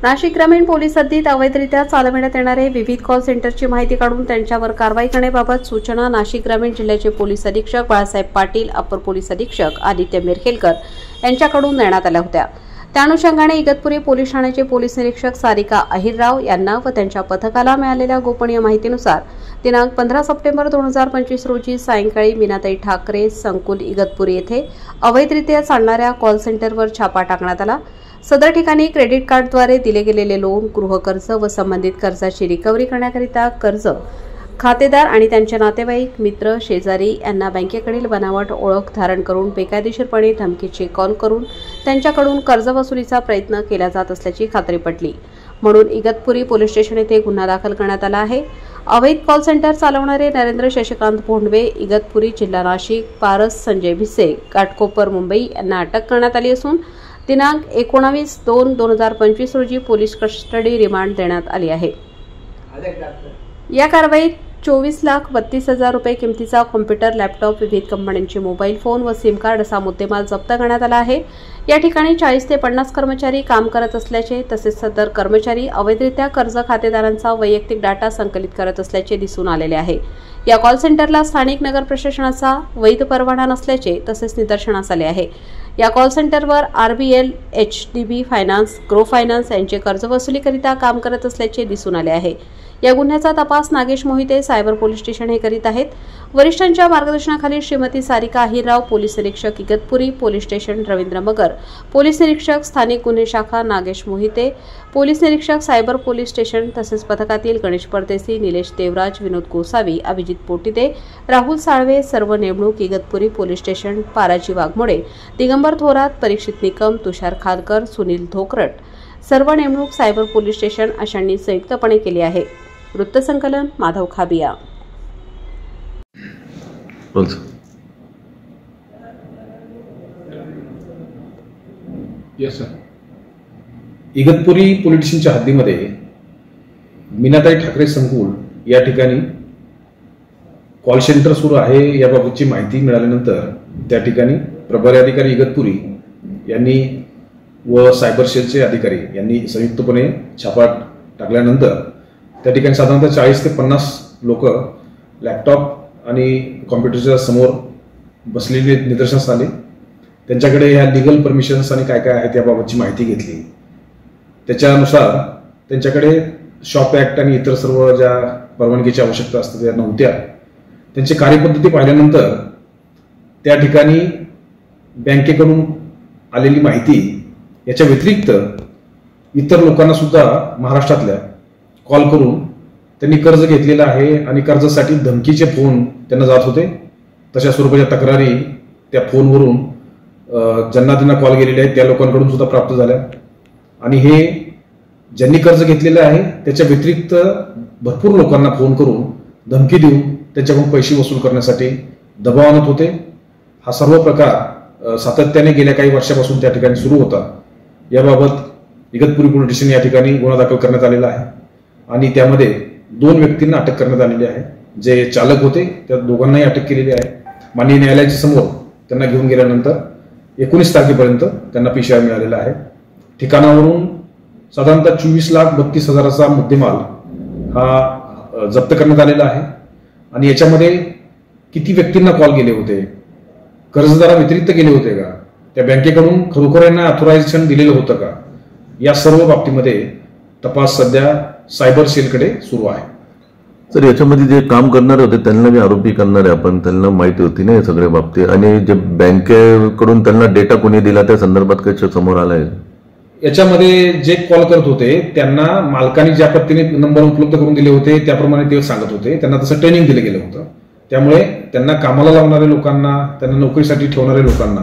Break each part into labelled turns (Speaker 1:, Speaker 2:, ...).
Speaker 1: नाशिक ग्रामीण पोलीस हद्दीत अवैधरित्या चालविण्यात येणारे विविध कॉल सेंटरची माहिती काढून त्यांच्यावर कारवाई करण्याबाबत सूचना नाशिक ग्रामीण जिल्ह्याचे पोलीस अधीक्षक बाळासाहेब पाटील, अपर पोलीस अधीक्षक आदित्य मिरखेलकर यांच्याकडून देण्यात आल्या होत्या। त्या अनुषंगाने इगतपुरी पोलीस ठाण्याचे पोलीस निरीक्षक सारिका अहिरराव यांना व त्यांच्या पथकाला मिळालेल्या गोपनीय माहितीनुसार दिनांक 15 सप्टेंबर 2025 रोजी सायंकाळी मीनाताई ठाकरे संकुल इगतपुरी येथे अवैधरित्या चालणाऱ्या कॉल सेंटरवर छापा टाकण्यात आला। सदर ठिकाणी क्रेडिट कार्डद्वारे दिले गेलेले लोन, गृहकर्ज व संबंधित कर्जाची रिकव्हरी करण्याकरिता कर्ज खातेदार आणि त्यांचे नातेवाईक, मित्र, शेजारी यांना बँकेकडील बनावट ओळख धारण करून बेकायदेशीरपणे धमकीचे कॉल करून त्यांच्याकडून कर्ज वसुलीचा प्रयत्न केला जात असल्याची खात्री पटली। म्हणून इगतपुरी पोलीस स्टेशन येथे गुन्हा दाखल करण्यात आला आहे। अवैध कॉल सेंटर चालवणारे नरेंद्र शशिकांत भोंडवे, इगतपुरी, जिल्हा नाशिक, पारस संजय भिसे, घाटकोपर, मुंबई यांना अटक करण्यात आली असून दिनांक 19/2/2025 रोजी पोलीस कस्टडी रिमांड देण्यात आली आहे। या कारवाईत 24,32,000 रुपये किमतीचा कॉम्प्युटर, लॅपटॉप, विविध कंपन्यांचे मोबाईल फोन व सिम कार्ड असा मुद्देमाल जप्त करण्यात आला आहे। या ठिकाणी 40 ते 50 कर्मचारी काम करत असल्याचे तसेच सदर कर्मचारी अवैधरित्या कर्ज खातेदारांचा वैयक्तिक डाटा संकलित करत असल्याचे दिसून आलेले आहे। या कॉल सेंटरला स्थानिक नगर प्रशासनाचा वैध परवाना नसल्याचे तसेच निदर्शनास आले आहे। या कॉल सेंटरवर RBL, HDB finance, Grow finance यांचे कर्ज वसुलीकरिता काम करत असल्याचे दिसून आले आहे। या गुन्ह्याचा तपास Nagesh Mohite cyber police station हे करीत आहेत। वरिष्ठांच्या मार्गदर्शनाखाली श्रीमती सारिका अहिरराव, पोलीस निरीक्षक इगतपुरी पोलीस स्टेशन, रवींद्र मगर, पोलीस निरीक्षक स्थानिक गुन्हे शाखा नागेश मोहिते, पोलीस निरीक्षक सायबर पोलीस स्टेशन तसेच पथकातील गणेश परदेशी, निलेश देवराज, विनोद गोसावी, अभिजित पोटिदे, राहुल साळवे सर्व नेमणूक इगतपुरी पोलीस स्टेशन, पाराजी वाघमोडे, दिगंबर थोरात, परीक्षित निकम, तुषार खालकर, सुनील धोकरट सर्व नेमणूक सायबर पोलीस स्टेशन अशांनी संयुक्तपणे केली आहे। वृत्तसंकलन Madhav Khabia.
Speaker 2: Yes sir. Igatpuri police स्टेशनच्या हद्दीमध्ये मीनाताई ठाकरे संकुल या ठिकाणी कॉल सेंटर सुरू आहे याबाबतची माहिती मिळाल्यानंतर त्या ठिकाणी प्रभारी अधिकारी इगतपुरी यांनी व सायबर सेलचे अधिकारी यांनी संयुक्तपणे छापा टाकल्यानंतर त्या ठिकाणी साधारणतः 40 ते 50 लोक लॅपटॉप आणि कॉम्प्युटरच्या समोर बसलेले निदर्शनास आले। त्यांच्याकडे ह्या लीगल परमिशन्स आणि काय काय आहेत याबाबतची माहिती घेतली। त्याच्यानुसार त्यांच्याकडे शॉप ॲक्ट आणि इतर सर्व ज्या परवानगीची आवश्यकता असते त्या नव्हत्या। त्यांची कार्यपद्धती पाहिल्यानंतर त्या ठिकाणी बँकेकडून आलेली माहिती याच्या व्यतिरिक्त इतर लोकांना सुद्धा महाराष्ट्रातल्या कॉल करून त्यांनी कर्ज घेतलेलं आहे आणि कर्जासाठी धमकीचे फोन त्यांना जात होते। तशा स्वरूपाच्या तक्रारी त्या फोनवरून ज्यांना त्यांना कॉल गेलेले आहेत त्या लोकांकडून सुद्धा प्राप्त झाल्या आणि हे ज्यांनी कर्ज घेतलेलं आहे त्याच्या व्यतिरिक्त भरपूर लोकांना फोन करून धमकी देऊन त्यांच्याकडून पैसे वसूल करण्यासाठी दबाव आणत होते। हा सर्व प्रकार सातत्याने गेल्या काही वर्षापासून त्या ठिकाणी सुरू होता। याबाबत इगतपुरी पोलीस स्टेशन या ठिकाणी गुन्हा दाखल करण्यात आलेला आहे आणि त्यामध्ये 2 व्यक्तींना अटक करण्यात आलेली आहे। जे चालक होते त्या दोघांनाही अटक केलेली आहे। माननीय न्यायालयाच्या समोर त्यांना घेऊन गेल्यानंतर 19 तारखेपर्यंत त्यांना PCR मिळालेला आहे। ठिकाणावरून साधारणतः 24,32,000चा मुद्देमाल हा जप्त करण्यात आलेला आहे आणि याच्यामध्ये किती व्यक्तींना कॉल गेले होते, कर्जदारा व्यतिरिक्त गेले होते का, त्या बँकेकडून खरोखर यांना ऑथोरायझेशन दिलेलं होतं का, या सर्व बाबतीमध्ये तपास सध्या सायबर सेलकडे सुरू आहे।
Speaker 3: सर, याच्यामध्ये जे काम करणारे होते त्यांना मी आरोपी करणारे आपण त्यांना माहिती होती ना या सगळ्या बाबतीत आणि जे बँकेकडून त्यांना डेटा कोणी दिला त्या संदर्भात काही समोर आलाय?
Speaker 2: याच्यामध्ये जे कॉल करत होते त्यांना मालकाने ज्या पद्धतीने नंबर उपलब्ध करून दिले होते त्याप्रमाणे ते सांगत होते। त्यांना तसं ट्रेनिंग दिलं गेलं होतं। त्यामुळे त्यांना कामाला लावणाऱ्या लोकांना, त्यांना नोकरीसाठी ठेवणाऱ्या लोकांना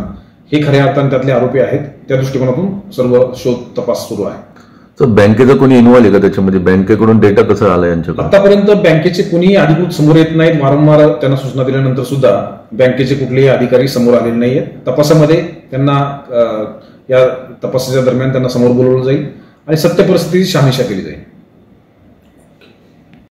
Speaker 2: हे खऱ्या अर्थाने त्यातले आरोपी आहेत। त्या दृष्टिकोनातून सर्व शोध तपास सुरू आहे।
Speaker 3: तर बँकेचं कोणी इन्व्हॉल्व आहे का त्याच्यामध्ये? बँकेकडून डेटा कसा आला यांच्याकडे?
Speaker 2: आतापर्यंत बँकेचे कोणी अधिकृत समोर येत नाहीत। वारंवार त्यांना सूचना दिल्यानंतर सुद्धा बँकेचे कुठलेही अधिकारी समोर आलेले नाहीयेत। तपासामध्ये त्यांना या तपासाच्या दरम्यान त्यांना समोर बोलवलं जाईल आणि सत्य परिस्थितीची शहानिशा केली जाईल।